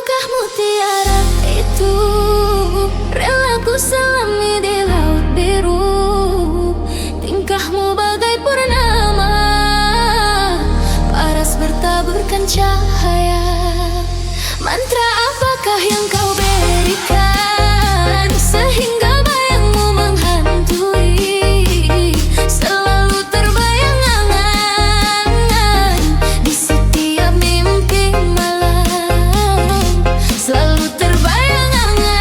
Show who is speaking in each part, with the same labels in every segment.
Speaker 1: langkah mutiara itu rela ku selami di laut biru. Tingkahmu bagai purnama, paras bertaburkan cahaya. Mantra apakah yang kau berikan sehingga bayangmu menghantui? Selalu terbayang angan di setiap mimpi malam. Selalu terbayang angan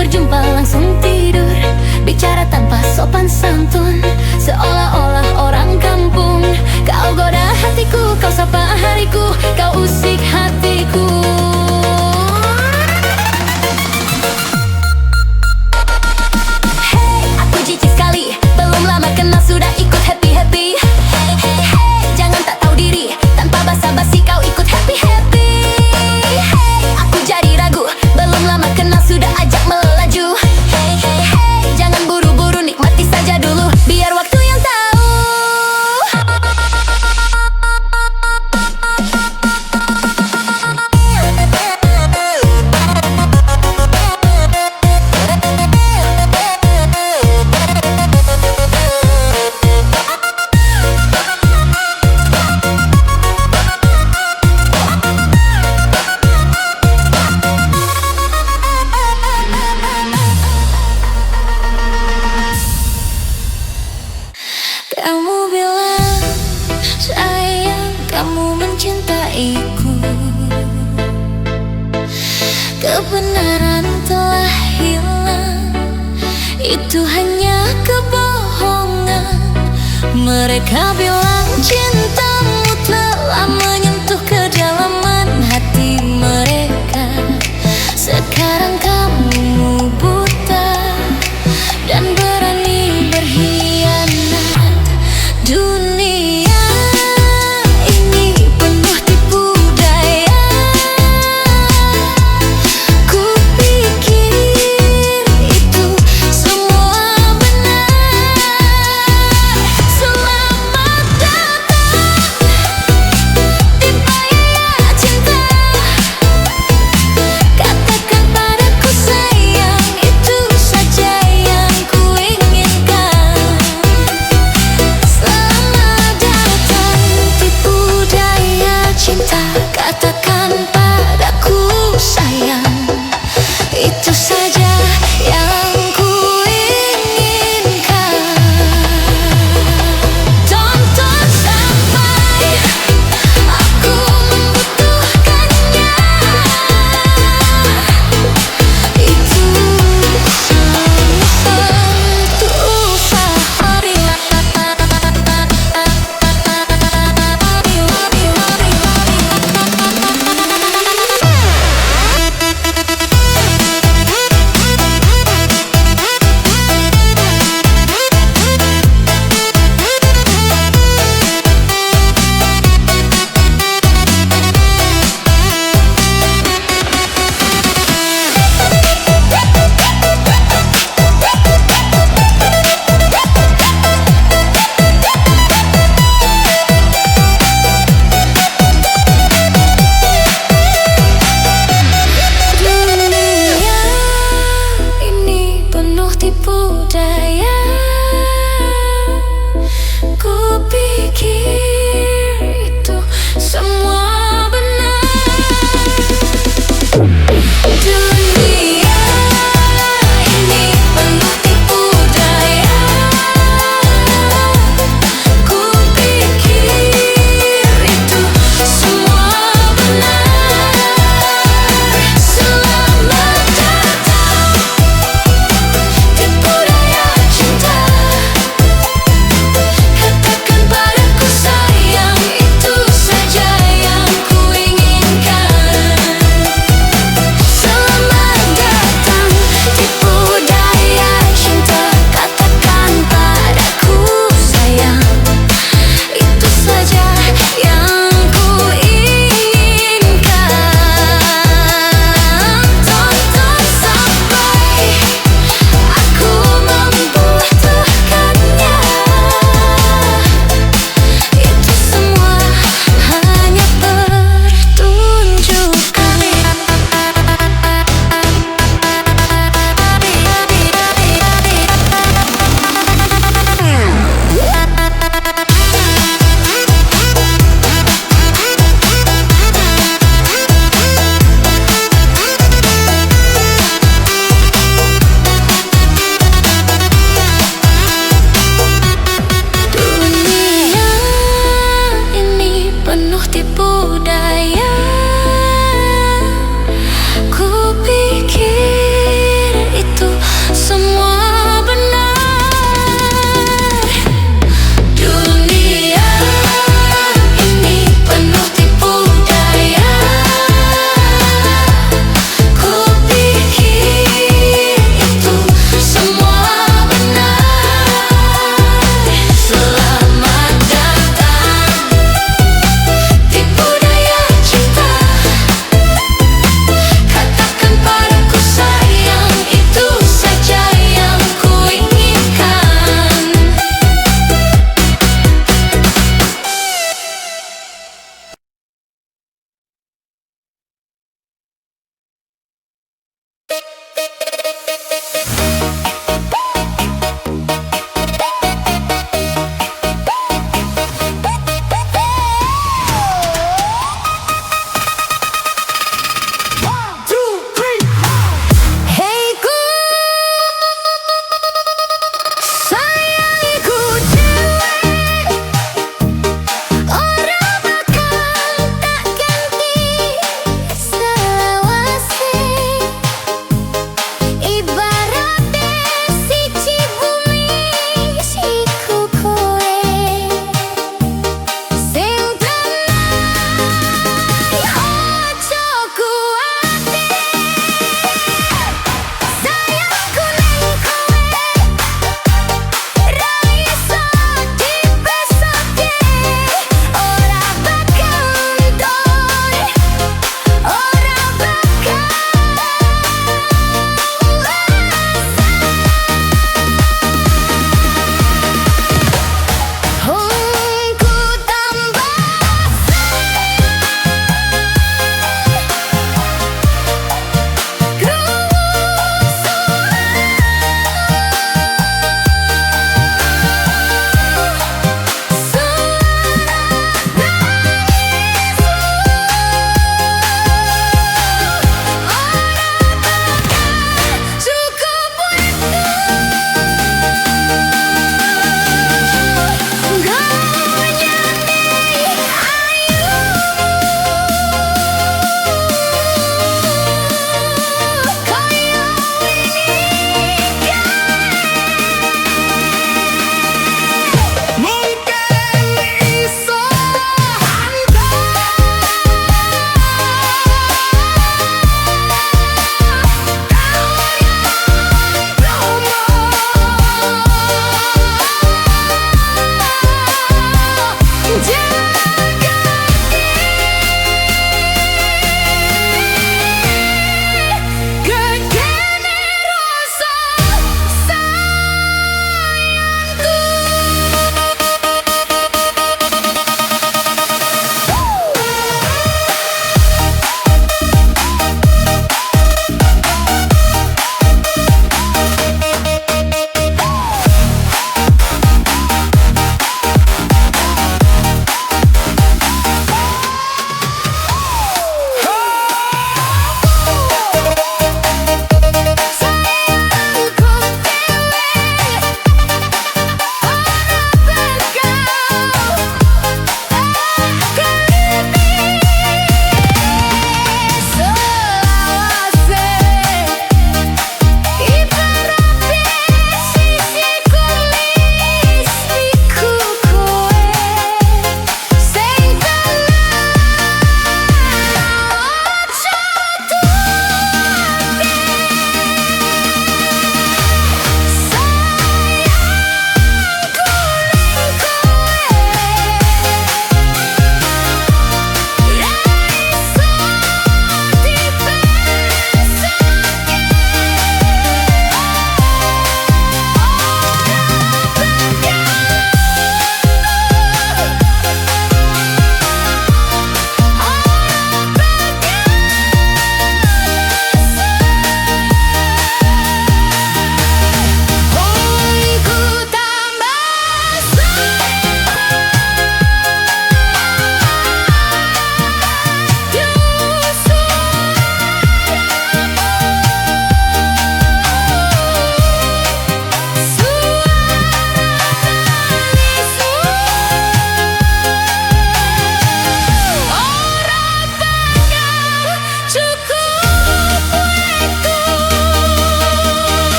Speaker 1: berjumpa langsung tidur, bicara tanpa sopan santun, seolah-olah orang kampung. Kau goda hatiku, kau sapa hariku, kau usik hatiku. Hey, aku jijik sekali, belum lama kenal sudah ikut happy-happy. Hey, hey, hey, jangan tak tahu diri, tanpa basa-basi kau ikut happy-happy. Hey, aku jadi ragu, belum lama kenal sudah ajak melaju. Hey, hey, hey, jangan buru-buru, nikmati saja dulu, biar waktu yang tahu. Kamu bilang sayang, kamu mencintaiku. Kebenaran telah hilang, itu hanya kebohongan. Mereka bilang cintamu telah menyentuh kedalaman hati mereka. Sekarang kamu buta dan berani berkhianat. Dunia ini penuh tipu daya. Kupikir itu semua benar. Selamat datang di bahaya cinta. Katakan padaku sayang, itu saja yang kuinginkan. Selamat datang tipu daya cinta. Katakan padaku sayang, itu saja yang kuinginkan. Tonton sampai aku membutuhkannya. Itu satu hari.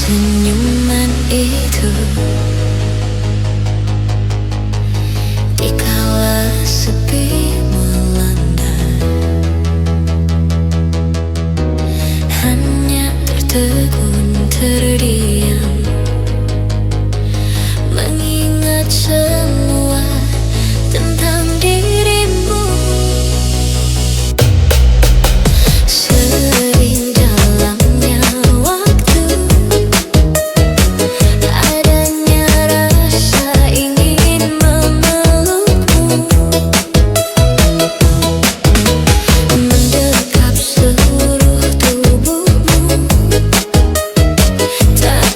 Speaker 1: Senyuman itu dikala sepi melanda, hanya tertegun terdiam, mengingat semua tentang dirimu. Sering jalannya waktu, adanya rasa ingin memelukmu, mendekap seluruh tubuhmu, tak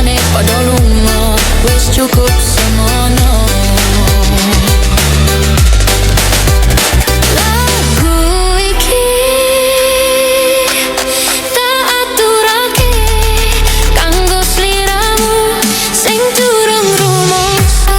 Speaker 1: rasane padha lunga, wis cukup semono. Lagu iki tak aturake kanggo sliramu sing durung rumangsa.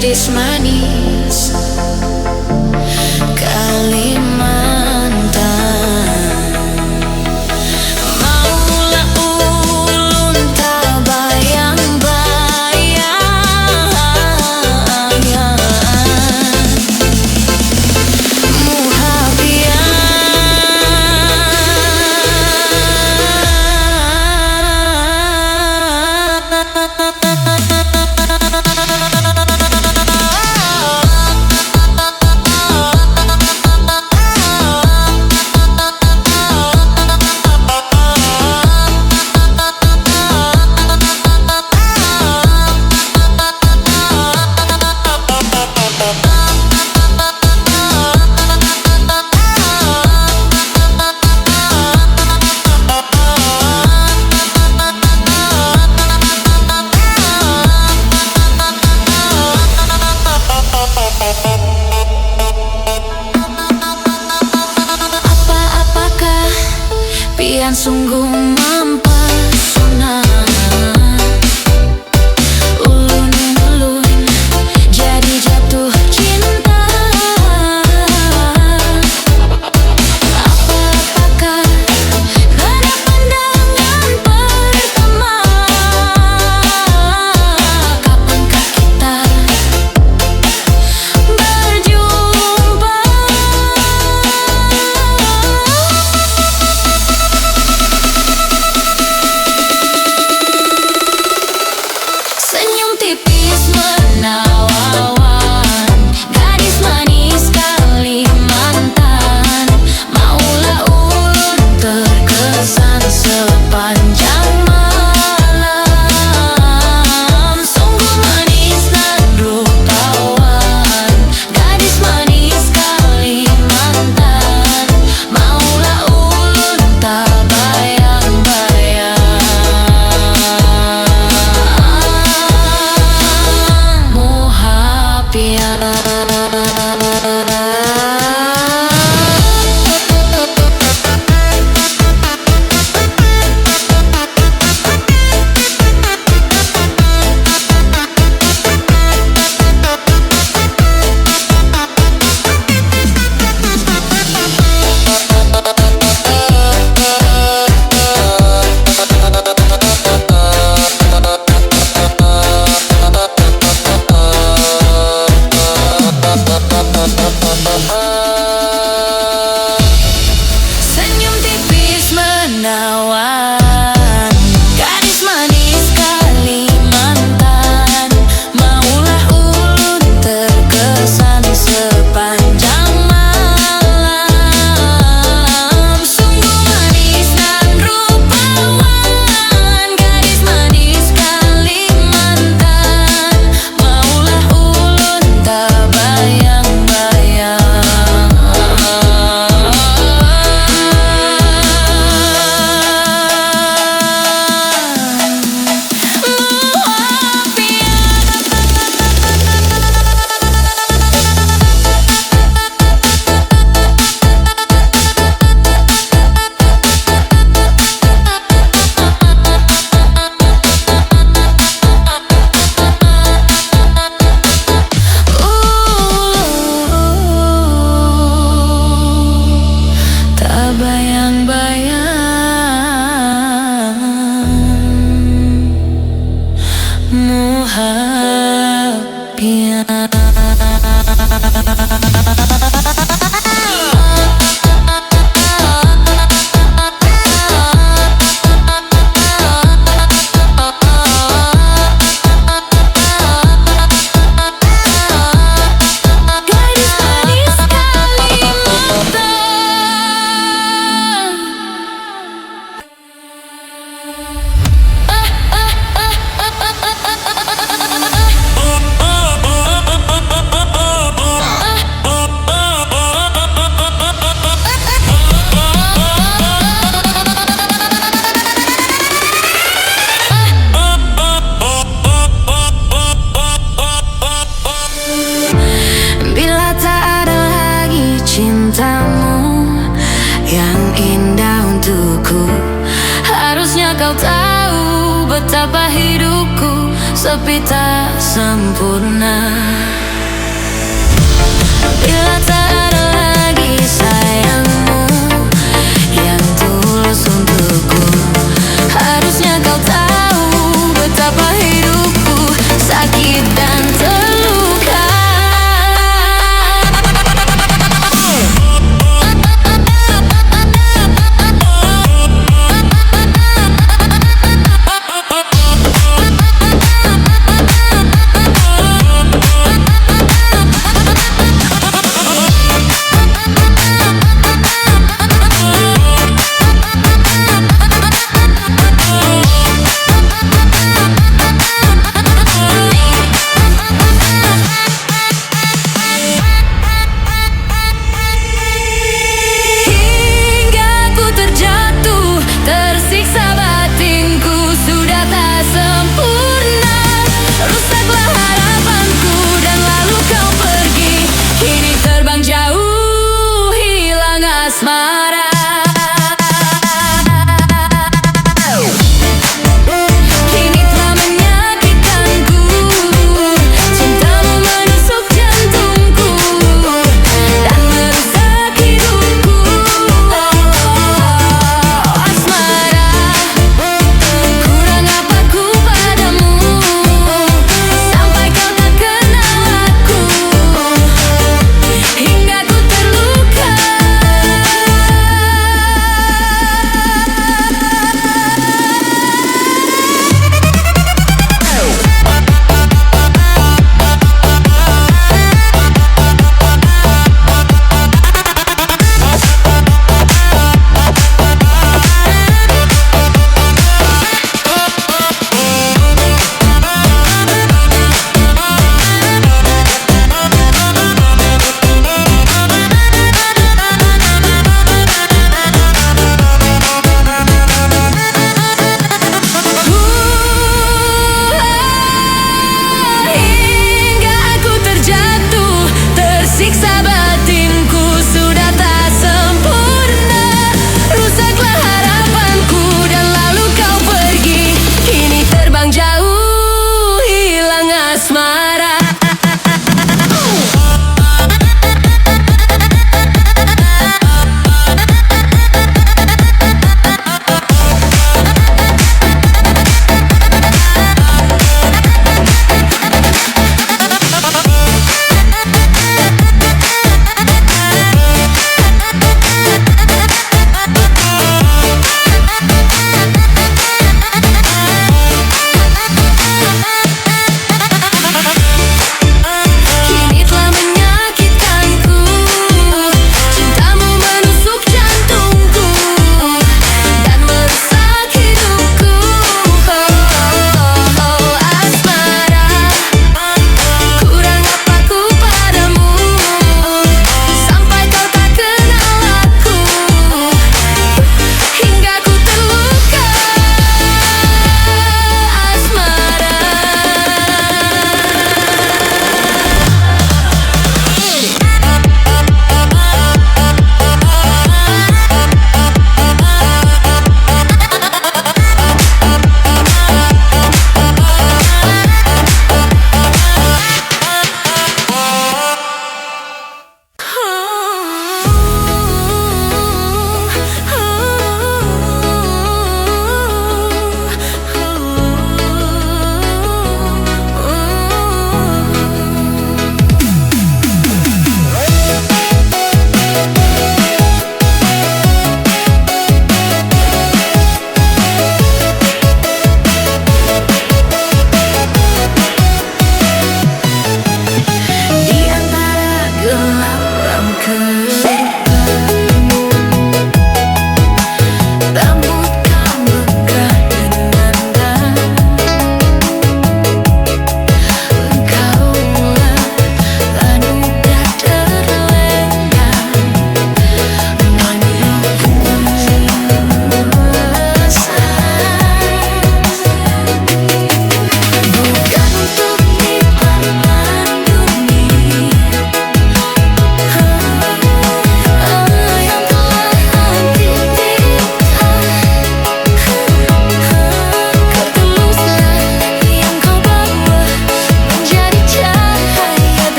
Speaker 1: gadis manis Kalimantan. Maulah ulun tak bayang-bayang pian sungguh mempesona. Ulun jadi jatuh cinta. Apakah karena pandangan pertama? Kapankah kita berjumpa? Senyum tipis menawan, gadis manis Kalimantan. Maulah ulun terkesan sepanjang malam. Sungguh manis dan rupawan, gadis manis Kalimantan. Maulah ulun tak bayang-bayang senyum tipis menawan, gadis manis Kalimantan. Maulah ulun terkesan sepanjang malam. Sungguh manis dan rupawan, gadis manis Kalimantan. Maulah ulun tak bayang-bayang tak bayang-bayang muhabbian. Gadis manis Kalimantan. Bila tak ada lagi cintamu yang indah untukku, harusnya kau tahu betapa hidupku tapi tak sempurna. Bila tak ada lagi sayangmu yang tulus untukku, harusnya kau tahu betapa hidupku sakit dan terluka.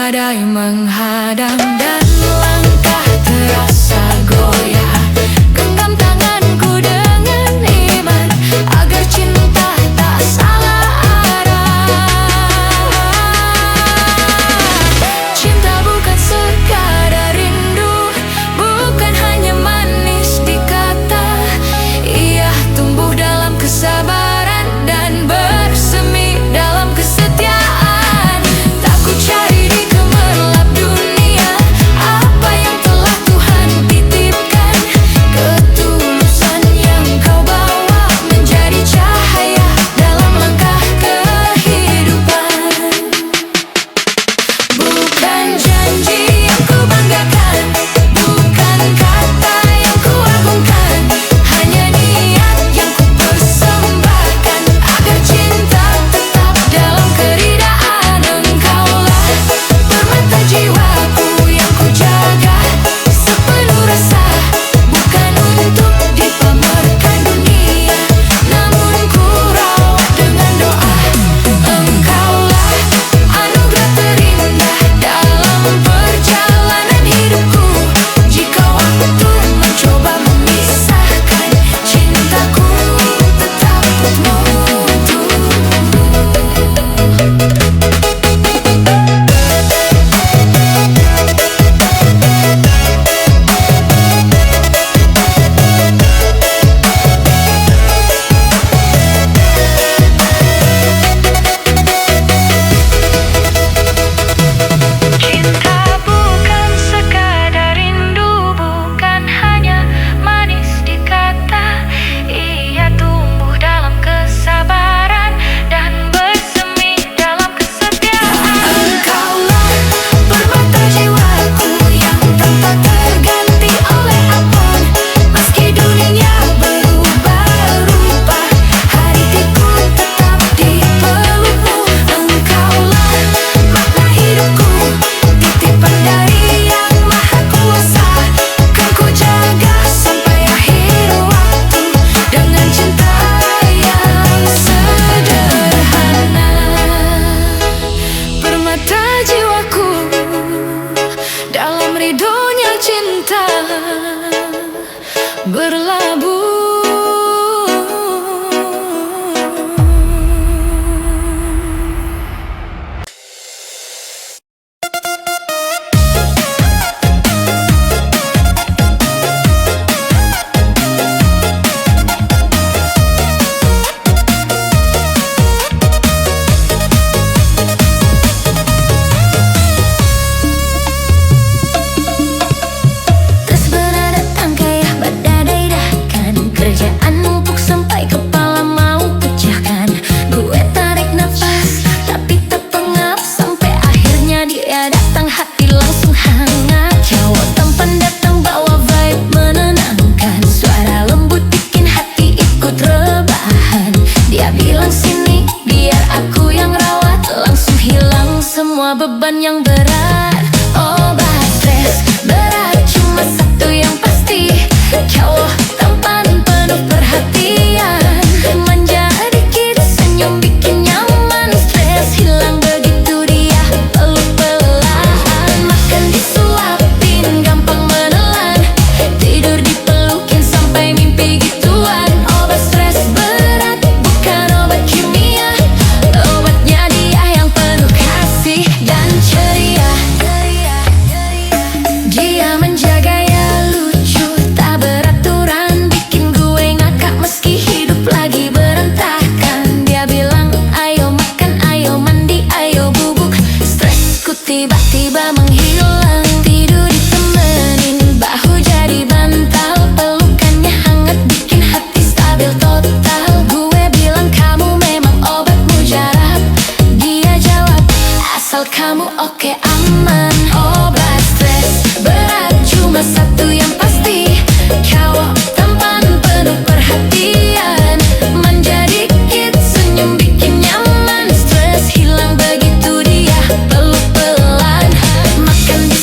Speaker 1: badai menghadang dan langkah terasa goyah. Genggam tanganku dengan iman agar cinta tak salah arah. Cinta bukan sekadar rindu, bukan hanya manis di kata. Ia tumbuh dalam kesabaran dan bersemi dalam kesetiaan. Tak ku cari di gemerlap dunia apa yang telah Tuhan titipkan. Ketulusan yang kau bawa menjadi cahaya dalam langkah kehidupan. Bukan janji yang ku banggakan, bukan kata yang ku agungkan, hanya niat yang ku persembahkan agar cinta tetap dalam keridaan. Engkaulah permata jiwaku yang ku jaga sepenuh rasa, bukan untuk dipamerkan dunia, namun ku rawat dengan doa. Engkaulah anugerah terindah dalam perjalanan hidupku. Jika waktu mencoba memisahkan, cintaku tetap untukmu. Cinta bukan sekadar rindu, bukan hanya manis di kata. Ia tumbuh dalam kesabaran dan bersemi dalam kesetiaan. Engkaulah permata jiwaku yang tanpa terganti oleh apapun. Meski dunia berubah rupa, hatiku tetap di pelukmu. Engkaulah makna hidupku, titipan dari Yang Maha Kuasa. Kan ku jaga sampai akhir waktu dengan cinta yang sederhana. Permata jiwaku dalam ridhonya cinta berlabuh. Terus berdatang kayak badai dadakan, kerjaan numpuk sampai kepala mau pecahkan. Gue tarik nafas tapi tak pengap, sampai akhirnya dia datang, hati langsung hangat. Cowok tampan datang bawa vibe menenangkan, suara lembut bikin hati ikut rebahan. Dia bilang sini biar aku yang rawat, langsung hilang semua beban yang berat. Obat stres berat cuma satu yang pasti, cowok tampan penuh perhatian. Manja dikit senyum bikin nyaman, stres hilang begitu dia peluk pelan. Makan disuapin gampang menelan, tidur dipelukin sampai mimpi gituan. Obat stres berat bukan obat kimia, obatnya dia yang penuh kasih dan ceria. Dia menjaga ya lucu, tak beraturan, bikin gue ngakak meski hidup lagi berantakan. Dia bilang ayo makan, ayo mandi, ayo bubuk, stresku tiba-tiba menghilang. Tidur ditemenin, bahu jadi bantal, pelukannya hangat bikin hati stabil total. Gue bilang kamu memang obat mujarab, dia jawab asal kamu oke aman. Obat stres berat cuma satu yang pasti, cowok tampan penuh perhatian. Manja dikit senyum bikin nyaman, stres hilang begitu dia peluk pelan. Makan di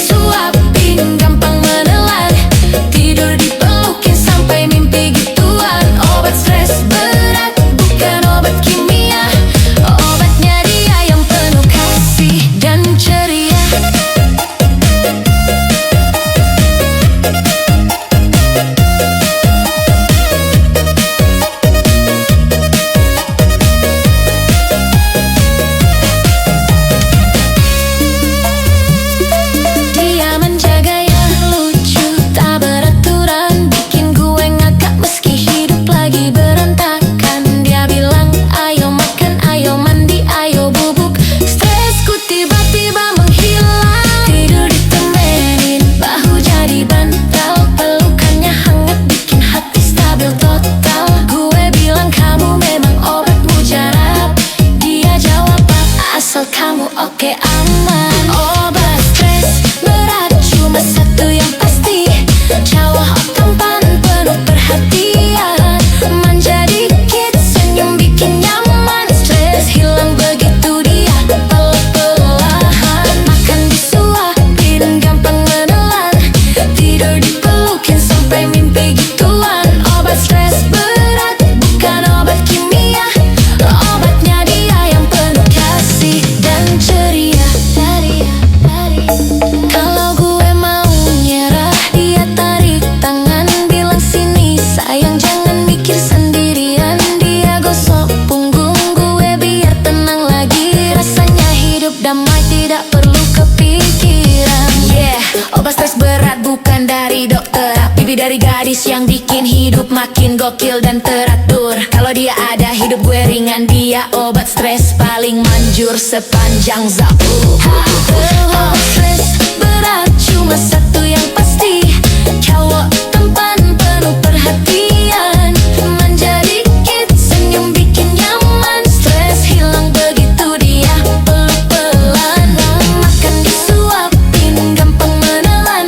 Speaker 1: dari gadis yang bikin hidup makin gokil dan teratur. Kalau dia ada, hidup gue ringan. Dia obat stres paling manjur sepanjang zapu. Obat stres berat cuma satu yang pasti, cowok tampan penuh perhatian, manja dikit, senyum bikin nyaman. Stres hilang begitu dia peluk pelan. Makan disuapin gampang menelan,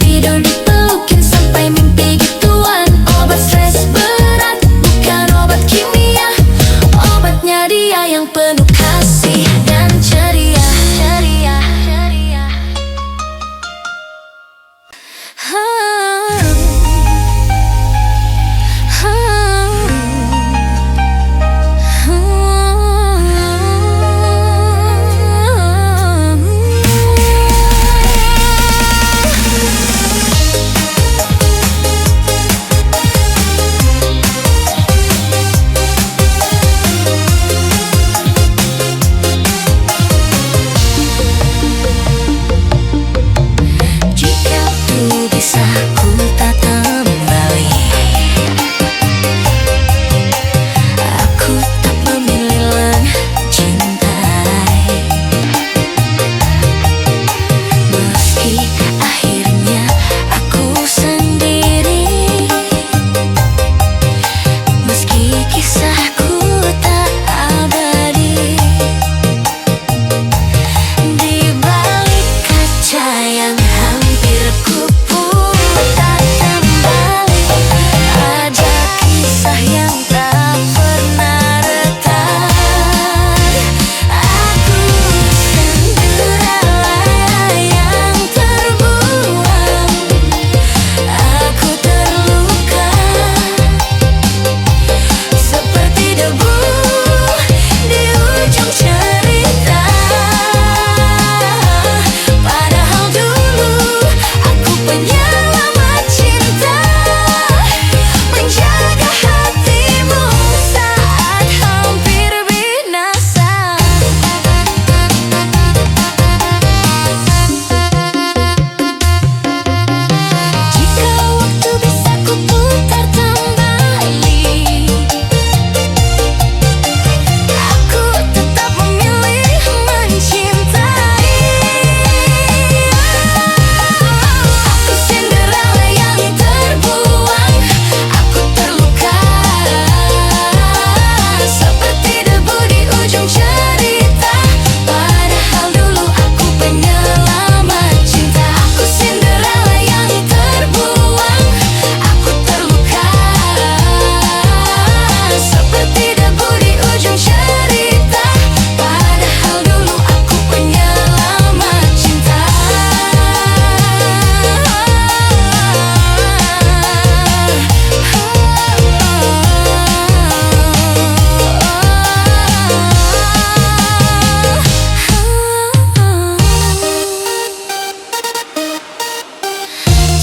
Speaker 1: tidur dipelukin sampai mimpi gituan. Obat stres berat bukan obat kimia, obatnya dia yang penuh kasih dan ceria.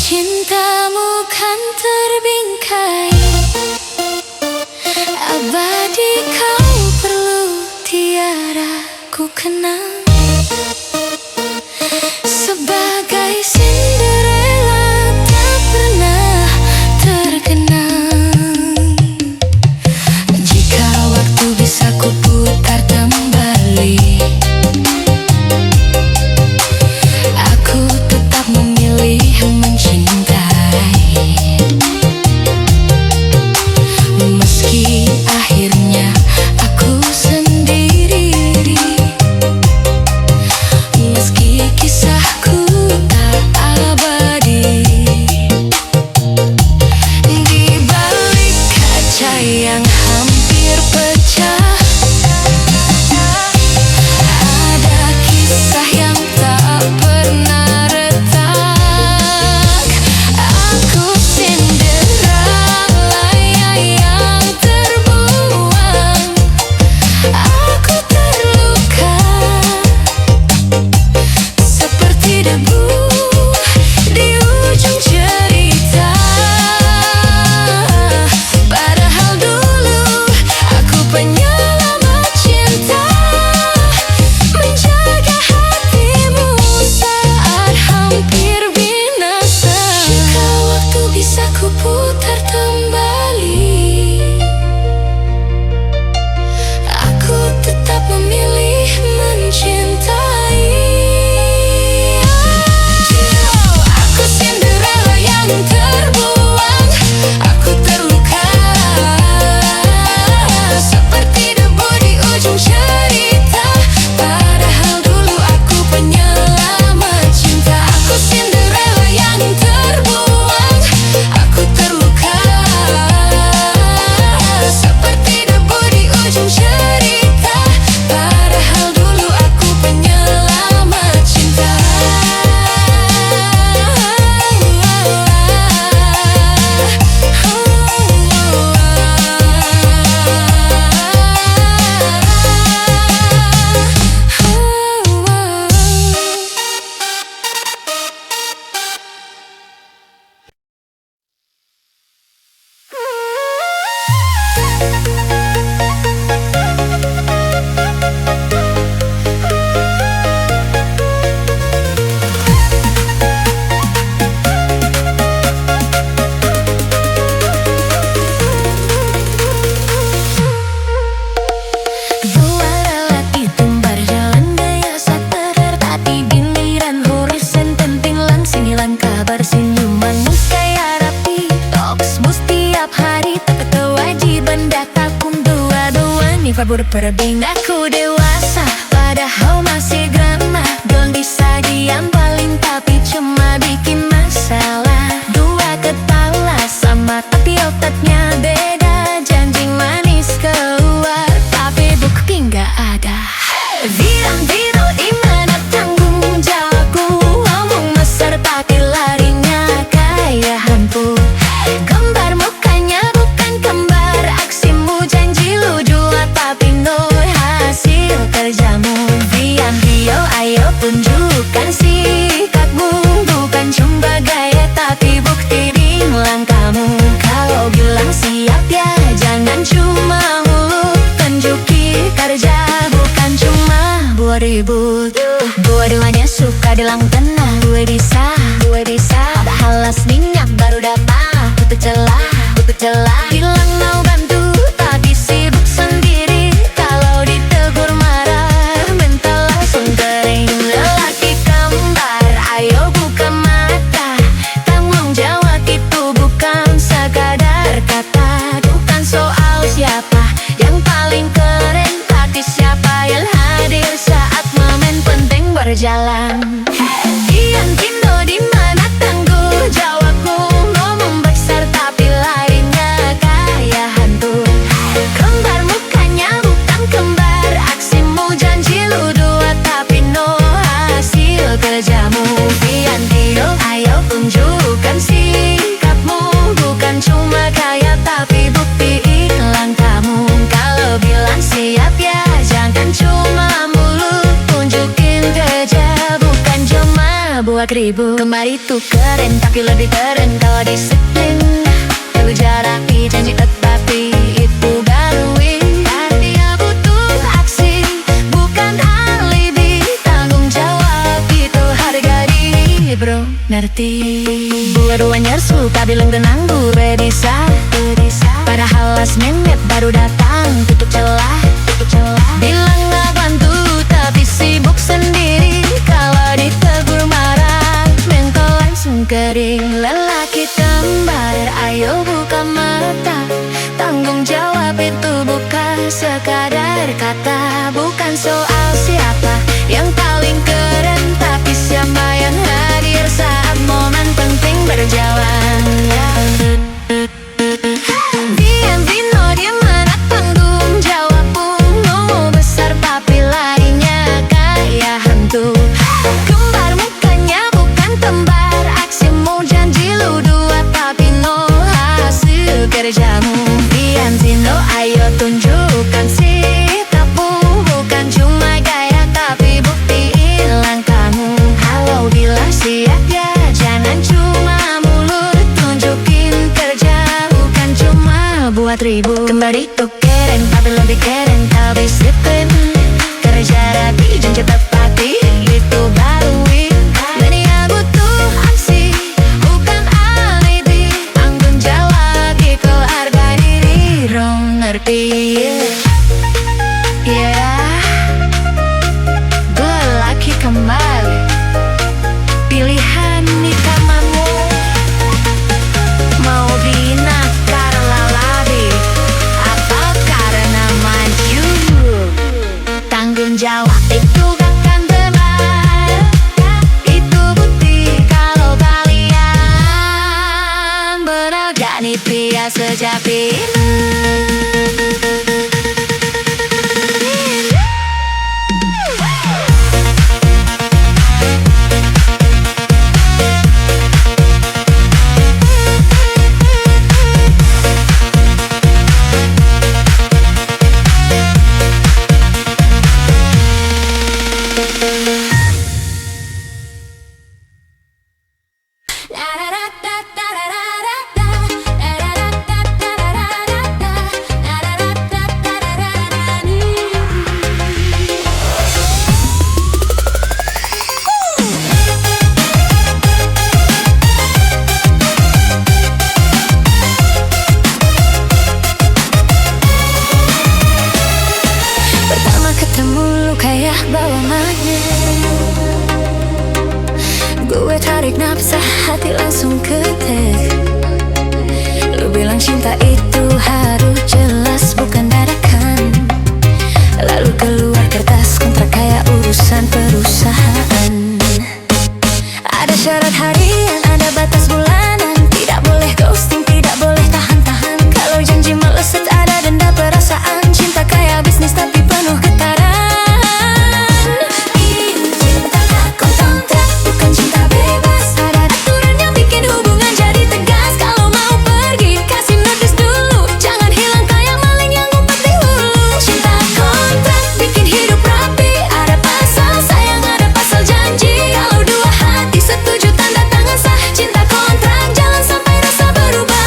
Speaker 1: Cintamu kan terbingkai abadi, kau perlu tiada ku kenal. Sebagai Cinderella tak pernah terkenang. Jika waktu bisa ku putar kembali, aku tetap memilih mencintai. Meski akhirnya aku sendiri, meski kisahku tak abadi. Di balik kaca yang hampir pecah, ada kisah yang tak pernah retak. Aku Cinderella yang terbuang, aku terluka seperti debu di ujung cerita. Padahal dulu aku penyelamat cinta, menjaga hatimu saat hampir binasa. Jika waktu bisa kabur pergi. Aku dewasa padahal masih grama. Belum bisa diam paling tapi cuma bikin masalah. Dua kepala sama tapi otaknya beda. Janji manis keluar tapi bukti nggak ada. Bilang Vino dimana tanggung jawabku. Ngomong besar tapi larinya kayak hantu. Kembar mukanya bukan kembar. Aksimu janji lu dua tapi no hasil kerjamu. Bian Dio ayo tunjukkan sikapmu. Bukan cuma gaya tapi bukti di langkahmu. Kalau bilang siap ya jangan cuma mulut. Tunjukin kerja bukan cuma buat ribut. Dua-duanya suka bilang tenang. Gue bisa balas minyak baru dapat. Tutup celah bilang mau bantu tapi sibuk sendiri. Kalau ditegur marah mental langsung kering. Lelaki kembar ayo buka mata. Tanggung jawab itu bukan sekadar kata. Bukan soal siapa yang paling keren tapi siapa yang hadir saat momen penting berjalan. Ian Kindo dimana tanggung jawabku. Ngomong besar tapi larinya kayak hantu. Kembar mukanya bukan kembar. Aksimu janji lu dua tapi no hasil kerjamu. Ian Kindo ayo tunjukkan sikapmu. Bukan cuma kaya tapi buktiin langkahmu. Kalau bilang siap ya jangan cuma mulut. Tunjukin kerja bukan cuma buat ribut. Kembar itu keren tapi lebih keren kalau disiplin. Kerja rapi janji tetapi itu baru win. Dia butuh aksi bukan alibi. Tanggung jawab itu harga diri bro, ngerti? Dua-duanya suka bilang tenang. Gue bisa padahal last minute baru datang. Tutup celah bilang gak bantu tapi sibuk sendiri. Kalau ditegur marah mental langsung kering. Lelaki kembar ayo buka mata. Tanggung jawab itu bukan sekadar kata. Bukan soal siapa yang paling keren tapi siapa yang hadir saat momen penting berjalan. Diam Vino dimana tanggung jawabmu. Ngomong besar tapi larinya kayak hantu. Kembar mukanya bukan kembar. Aksimu janji lu dua tapi no hasil kerjamu. Diam Vino ayo tunjukkan sikapmu. Bukan cuma gaya tapi buktiin langkahmu. Kalau bilang siap ya jangan cuma mulut. Tunjukin kerja bukan cuma buat ribut. Kembar itu keren tapi lebih keren kalau disiplin. Kerja rapi janji tepati itu baru win. Dia butuh aksi bukan alibi. Tanggung jawab itu harga diri rom, ngerti? Gue laki kembali. Pilihan nikamamu. Mau bina karena lari atau karena maju. Tanggung jawab itu akan benar. Itu bukti kalau kalian berani pria sejati.
Speaker 2: Gue tarik nafas, hati langsung ketek. Lu bilang cinta itu harus jelas, bukan dadakan. Ada syarat harian, ada batas bulanan. Tidak boleh ghosting, tidak boleh tahan-tahan. Kalau janji meleset ada denda perasaan. Cinta kayak bisnis tapi penuh getaran. Ini cinta tak kontrak, bukan cinta bebas. Ada aturan yang bikin hubungan jadi tegas. Kalau mau pergi, kasih notice dulu. Jangan hilang kayak maling yang ngumpet di hulu. Cinta kontrak, bikin hidup rapi. Ada pasal sayang, ada pasal janji. Kalau dua hati setuju tanda tangan sah. Cinta kontrak, jangan sampai rasa berubah.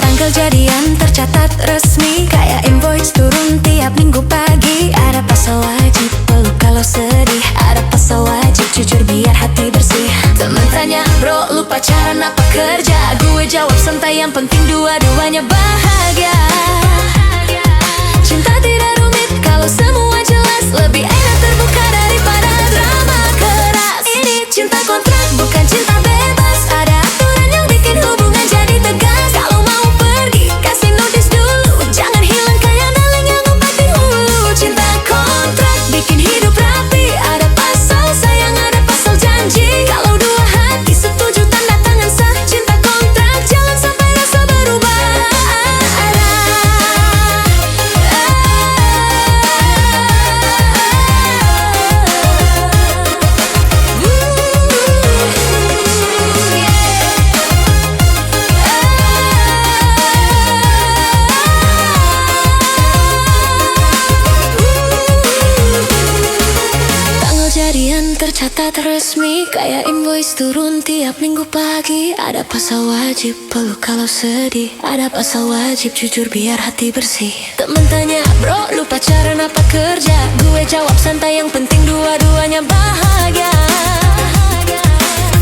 Speaker 2: Tanggal jadian tercatat resmi, kayak invoice turun tiap minggu pagi. Ada pasal wajib peluk kalau sedih. Ada pasal wajib jujur biar hati bersih. Temen tanya, bro lu pacaran apa kerja? Gue jawab santai, yang penting dua-duanya bahagia. Cinta tidak rumit kalau semua jelas. Lebih enak terbuka daripada drama keras. Ini cinta kontrak, bukan cinta bebas. Ada aturan yang bikin hubungan jadi tegas. Kalau mau pergi, kasih notice dulu. Jangan hilang kayak dalang yang ngumpet di hulu. Cinta kontrak, bikin hidup rapi. Ada pasal sayang, ada pasal janji. Kalau dua hati setuju tanda tangan sah. Cinta kontrak, jangan sampai rasa berubah. Tanggal jadian tercatat resmi, kayak invoice turun tiap minggu pagi. Ada pasal wajib peluk kalau sedih. Ada pasal wajib jujur biar hati bersih. Temen tanya, bro lu pacaran apa kerja? Gue jawab santai, yang penting dua-duanya bahagia.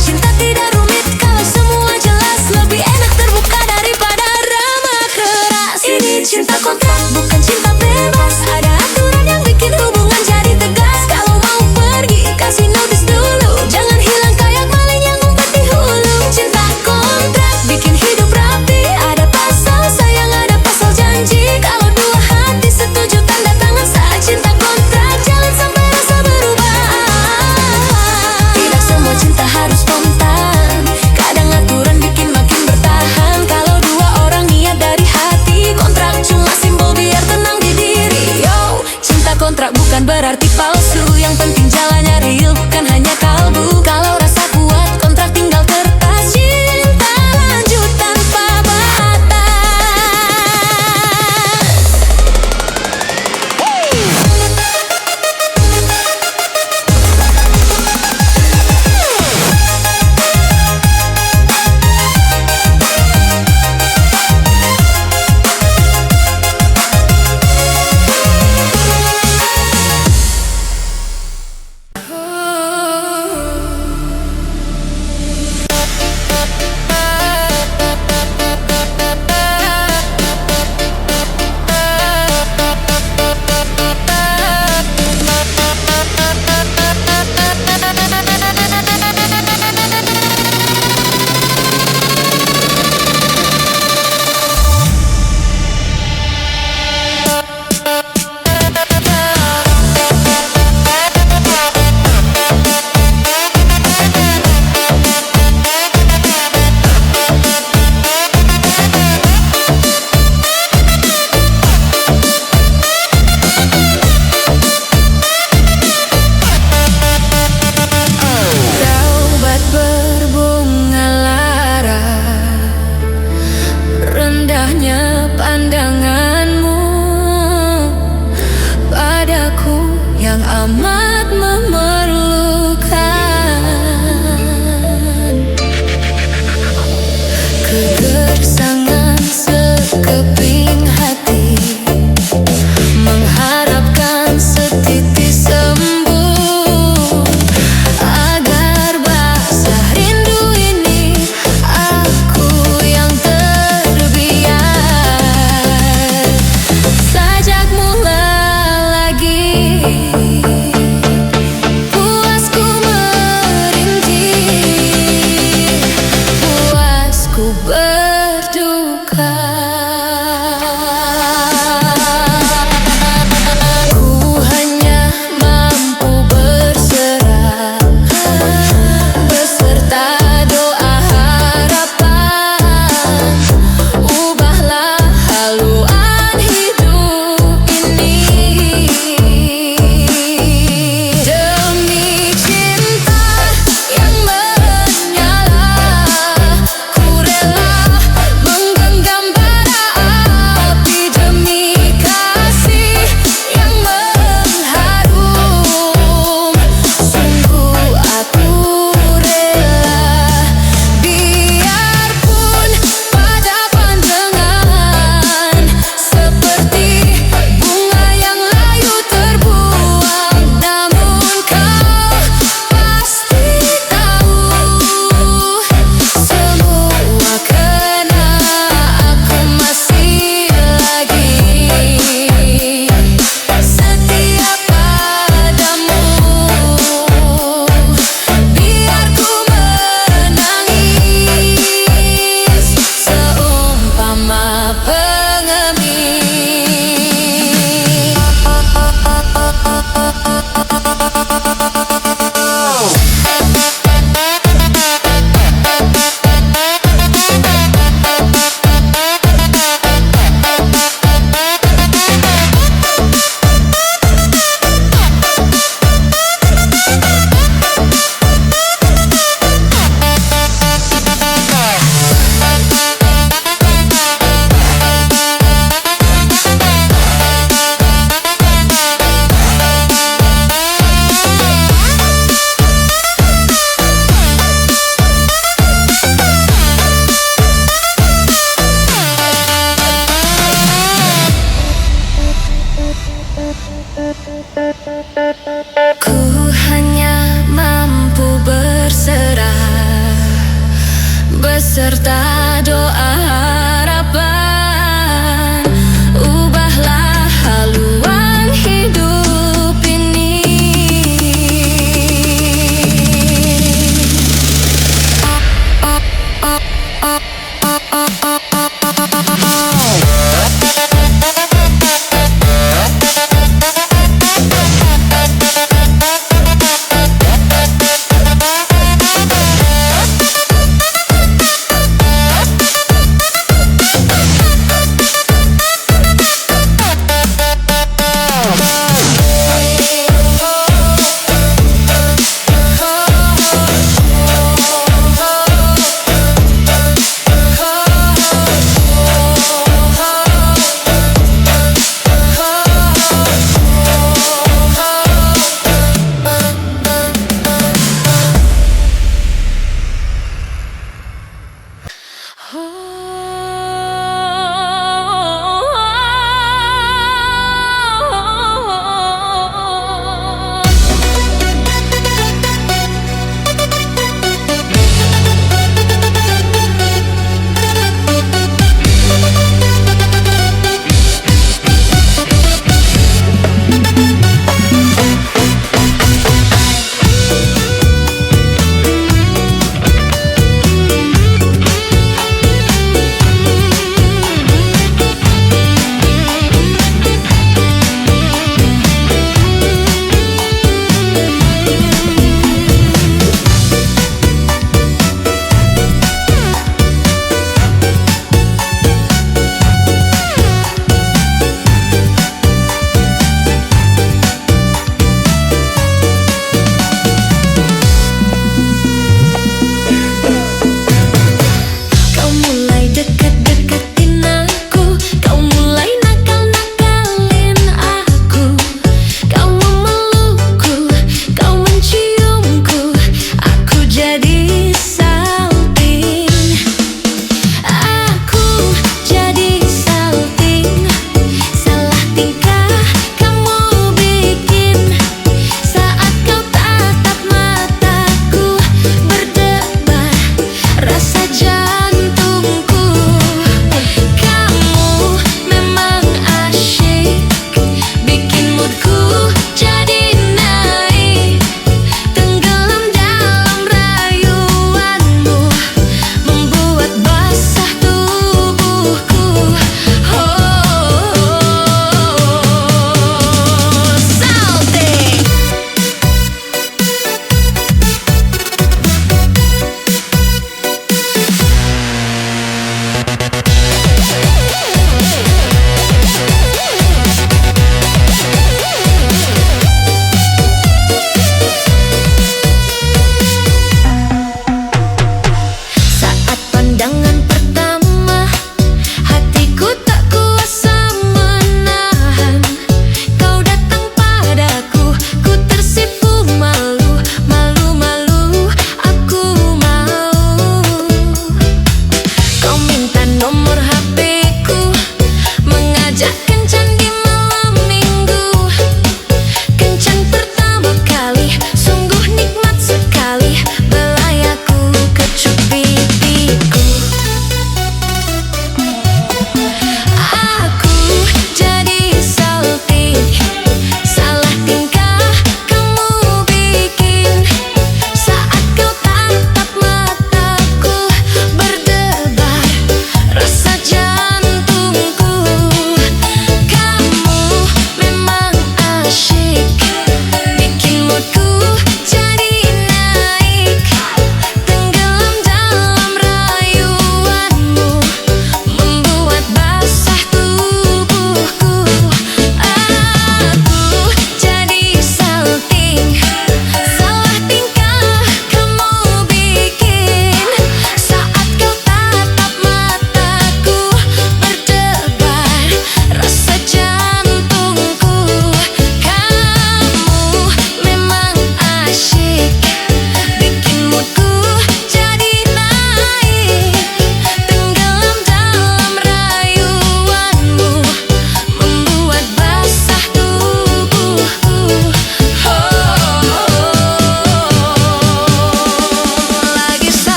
Speaker 2: Cinta tidak rumit kalau semua jelas. Lebih enak terbuka daripada drama keras. Ini cinta kontrak, bukan cinta bebas. Ada aturan yang bikin hubungan jadi tegas. Kalau mau pergi, kasih notice dulu. Jangan hilang kayak maling yang ngumpet di hulu. Cinta kontrak, bikin hidup rapi. Ada pasal sayang, ada pasal janji. Kalau dua hati setuju tanda tangan sah. Cinta kontrak, jangan sampai rasa berubah. Tidak semua cinta harus spontan. Kadang aturan bikin makin bertahan. Kalau dua orang niat dari hati, kontrak cuma simbol biar tenang di diri. Yo, cinta kontrak bukan berarti palsu. Yang penting jalannya real, bukan hanya kalbu. Kalau rasa kuat, kontrak tinggal kertas. Cinta lanjut tanpa batas. Taubat berbunga lara, rendahnya pandanganmu padaku yang amat memerlukan. Kegersangan sekeping hati, mengharapkan setitis sembuh. Agar basah rindu ini, aku yang terbiar. Sajak mula lagi. Ku hanya mampu berserah beserta doa harapan. Ubahlah haluan hidup ini.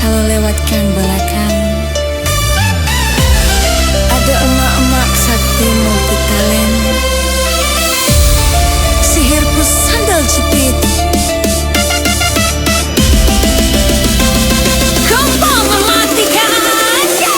Speaker 2: kalau lewat gang belakang ada emak-emak sakti multitalent, sihirku sandal jepit. Gampang mematikan. Let's go.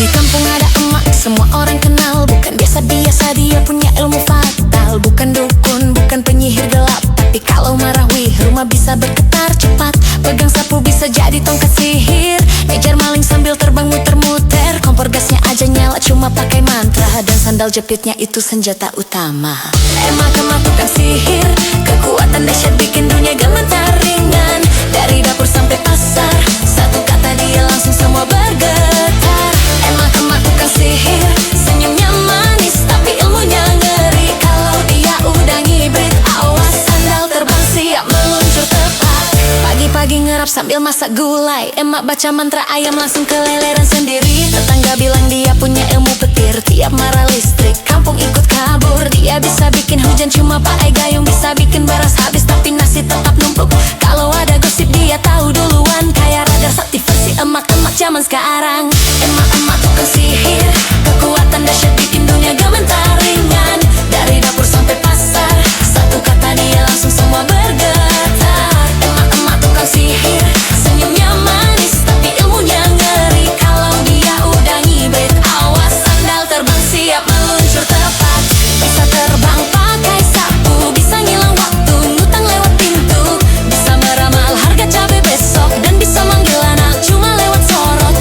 Speaker 2: Di kampung ada emak, semua orang kenal. Bukan biasa-biasa, dia punya ilmu fatal. Bukan dukun, bukan penyihir gelap, tapi kalau marah wih, rumah bisa bergetar cepat. Pegang sapu bisa jadi tongkat sihir. Ngejar maling sambil terbang muter-muter. Kompor gasnya aja nyala cuma pakai mantra. Dan sandal jepitnya itu senjata utama. Emak-emak tukang sihir, kekuatan dahsyat bikin dunia gemetar ringan. Dari dapur sampai pasar, satu kata dia langsung semua bergetar. Emak-emak tukang sihir, senyumnya manis tapi ilmunya ngeri. Kalau dia udah ngibrit, awas sandal terbang siap meluncur tepat. Pagi-pagi ngerap sambil masak gulai, emak baca mantra ayam langsung keleleran sendiri. Tetangga bilang dia punya ilmu petir, tiap marah listrik kampung ikut kabur. Dia bisa bikin hujan cuma pakai gayung, bisa bikin beras habis tapi nasi tetap numpuk. Kalau ada gosip dia tahu duluan, kayak radar sakti versi emak-emak zaman sekarang. Emak-emak tukang sihir, kekuatan dahsyat bikin dunia gemetar ringan. Dari dapur sampai pasar, satu kata dia langsung semua bergetar. Emak-emak tukang sihir, senyumnya manis tapi ilmunya ngeri. Kalau dia udah ngibrit, awas sandal terbang siap meluncur tepat. Bisa terbang pakai sapu, bisa ngilang waktu, ngutang lewat pintu. Bisa meramal harga cabai besok, dan bisa manggil anak cuma lewat sorot.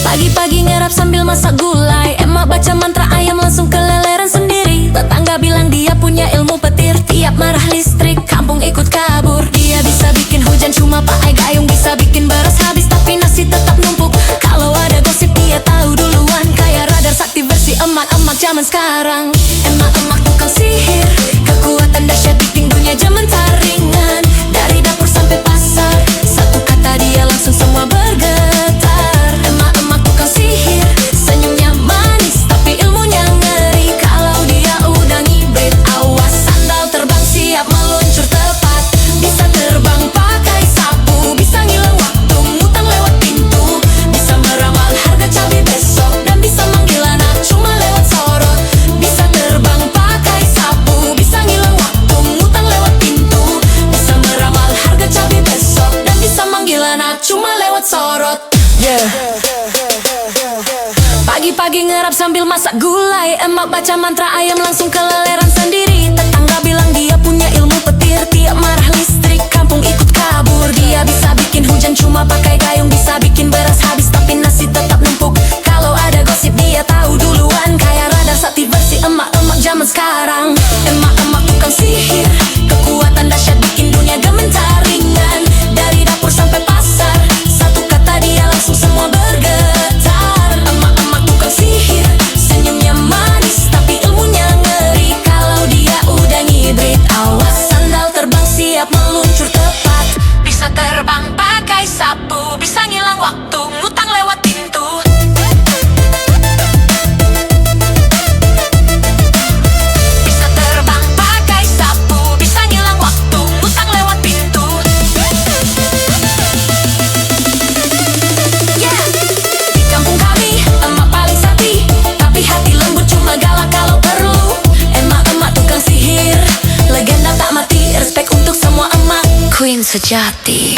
Speaker 2: Pagi-pagi ngerap sambil masak gulai, emak baca mantra ayam langsung keleleran sendiri. Tetangga bilang dia punya ilmu petir, tiap marah listrik kampung ikut kabur. Dia bisa bikin hujan cuma pakai gayung, bisa bikin beras habis tapi nasi tetap numpuk. Kalau ada gosip dia tahu duluan, kayak radar sakti versi emak-emak zaman sekarang. Emak-emak tukang sihir, kekuatan dahsyat bikin dunia gemetar ringan. Dari dapur sampai pasar, satu kata dia langsung semua bergetar. Emak-emak tukang sihir, senyumnya manis tapi ilmunya ngeri. Kalau dia udah ngibrit, awas sandal terbang siap meluncur tepat. Bisa terbang pakai sapu, bisa ngilang waktu, ngutang lewat pintu. Bisa meramal harga cabai besok, dan bisa manggil anak cuma lewat sorot. Bisa terbang pakai sapu, bisa ngilang waktu, ngutang lewat pintu. Bisa meramal harga cabai besok, dan bisa manggil anak cuma lewat sorot. Pagi-pagi ngerap sambil masak gulai, emak baca mantra ayam langsung keleleran sendiri. Tetangga bilang dia punya ilmu petir, tiap marah listrik kampung ikut kabur. Dia bisa bikin hujan cuma pakai gayung, bisa bikin beras habis tapi nasi tetap numpuk. Kalau ada gosip dia tahu duluan, kayak radar sakti versi emak-emak zaman sekarang. Emak-emak tukang sihir, kekuatan dahsyat bikin dunia gemetar ringan. Dari dapur sampai pasar, satu kata dia langsung semua bergetar. Emak-emak tukang sihir, senyumnya manis tapi ilmunya ngeri. Kalau dia udah ngibrit, awas sandal terbang siap meluncur tepat. Bisa terbang pakai sapu, bisa ngilang waktu, ngutang lewat pintu. Bisa terbang pakai sapu, bisa ngilang waktu, ngutang lewat pintu. Yeah. Di kampung kami, emak paling sakti, tapi hati lembut cuma galak kalau perlu. Emak-emak tukang sihir, legenda tak mati. Respect untuk semua emak, queen sejati.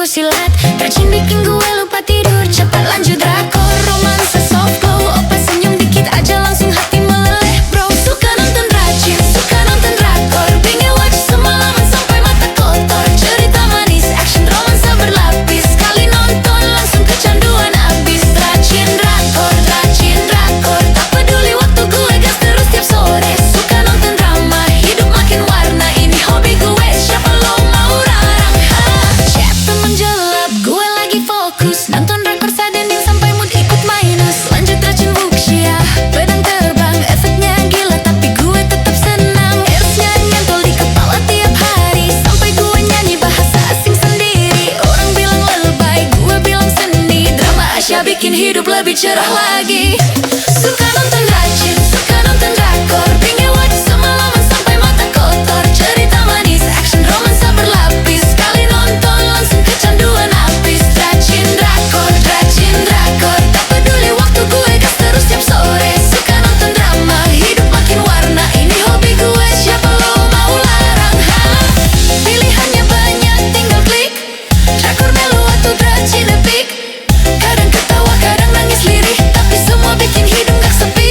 Speaker 2: jago silat. Rajin bikin gue lupa tidur, cepat lanjut drakor. Romansa soft glow, opa senyum dikit aja langsung hati meleleh bro. Suka nonton rajin, suka nonton drakor. Binge watch semalaman sampai mata kotor. Cerita manis, action romansa berlapis. Sekali nonton langsung kecanduan abis. Rajin drakor, tak peduli waktu gue gas terus tiap sore. Suka nonton drama, hidup makin warna. Ini hobi gue, siapa lo mau larang? Chapter menjelap, gue lagi fokus. Nonton drakor sadending sampai mood ikut minus. Lanjut racun fuchsia, pedang terbang. Efeknya gila tapi gue tetap senang. Airsnya nyantol di kepala tiap hari. Sampai gue nyanyi bahasa asing sendiri. Orang bilang lebay, gue bilang seni. Drama Asia bikin hidup lebih cerah lagi. Suka nonton rajin, suka nonton drakor. Binge watch semalaman sampai mata kotor. Cerita manis, action romansa berlapis. Sekali nonton langsung kecanduan abis. Rajin drakor, tak peduli waktu gue gas terus tiap sore. Suka nonton drama, hidup makin warna. Ini hobi gue, siapa lo mau larang? Pilihannya banyak, tinggal klik. Drakor melo atau rajin epic. Kadang ketawa, kadang nangis lirih, tapi semua bikin hidup gak sepi.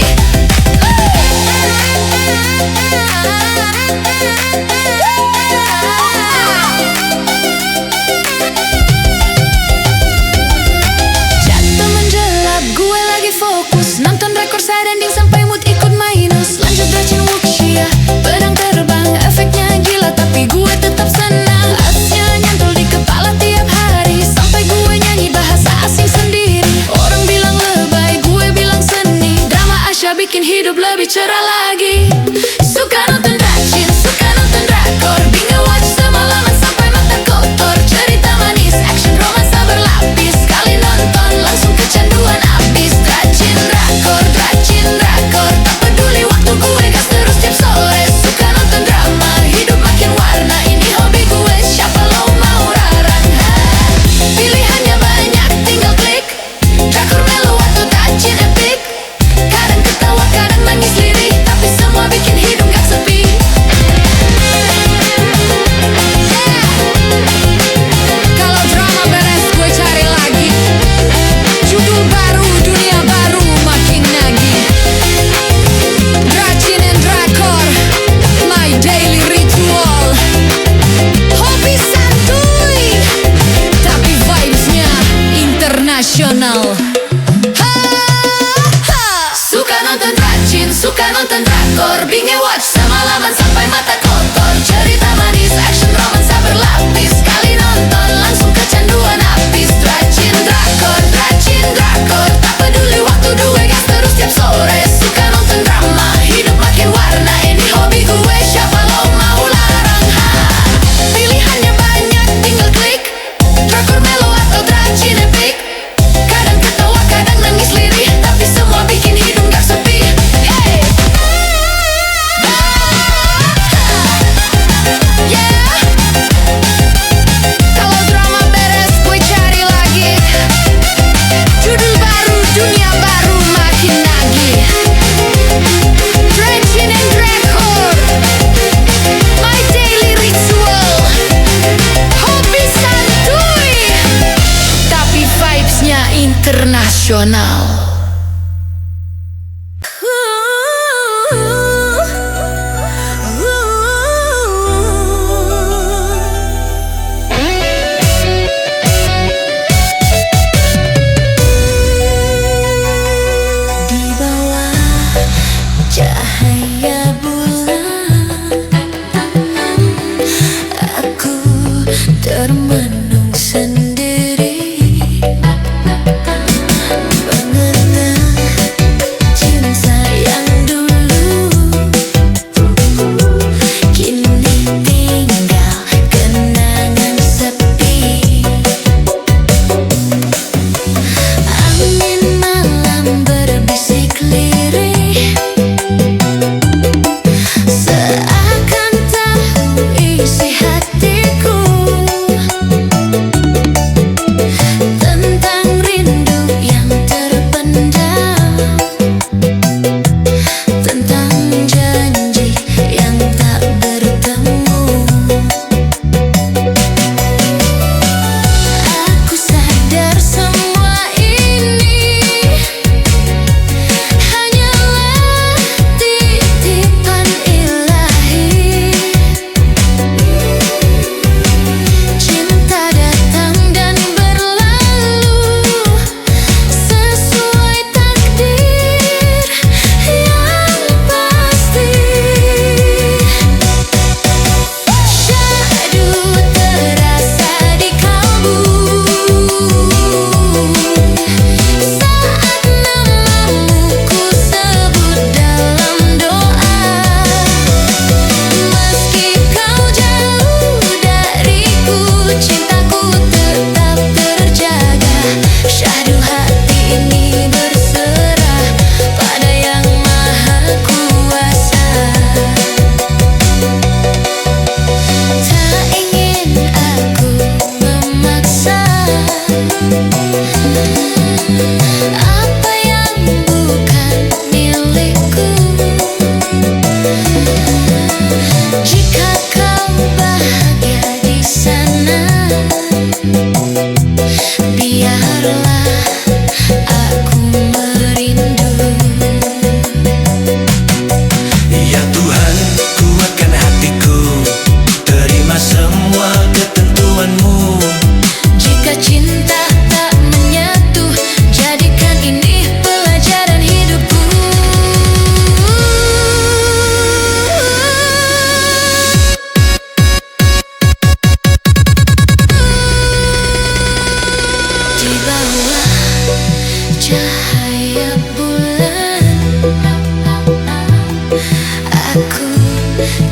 Speaker 2: Jatuh menjelap, gue lagi fokus. Nonton drakor sadending sampai mood ikut minus. Lanjut racun fuchsia, pedang terbang. Efeknya gila tapi gue tetap senang. Asnya nyantol di kepala tiap hari. Sampai gue nyanyi bahasa asing sendiri. Orang bilang lebay, gue bilang seni. Drama Asia bikin hidup lebih cerah lagi. Suka nonton rajin, suka nonton drakor. Binge watch semalaman sampai mata kotor. Cerita manis, action romansa berlapis. Sekali nonton langsung kecanduan abis. Rajin drakor, tak peduli waktu gue gas terus tiap sore. Suka nonton drama, hidup makin warna. Ini hobi gue, siapa lo mau larang? Pilihannya banyak, tinggal klik. Drakor melo atau rajin epic. Kadang ketawa, kadang nangis lirih, tapi semua bikin hidup gak sepi. Kalau drama beres, gue cari lagi. Judul baru, dunia baru, makin nagih. Rajin and drakor, my daily ritual. Hobi santuy, tapi vibes-nya internasional. Suka nonton rajin, suka nonton drakor. Binge watch semalaman sampai mata kotor. Cerita manis, action romansa berlapis. Sekali nonton langsung kecanduan abis. Rajin drakor, tak peduli waktu gue gas terus tiap sore. Suka nonton drama, hidup makin warna. Ini hobi gue, siapa lo mau larang? Pilihannya banyak, tinggal klik. Drakor melo atau rajin epic. Kadang ketawa, kadang nangis lirih, tapi semua bikin hidup gak sepi. Hey! Yeah! Kalau drama beres, gue cari lagi. Judul baru, dunia baru, makin nagih. Rajin and drakor, my daily ritual. Hobi santuy, tapi vibes-nya internasional. Di bawah cahaya bulan, aku termenung sendiri. Mengenai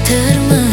Speaker 2: terma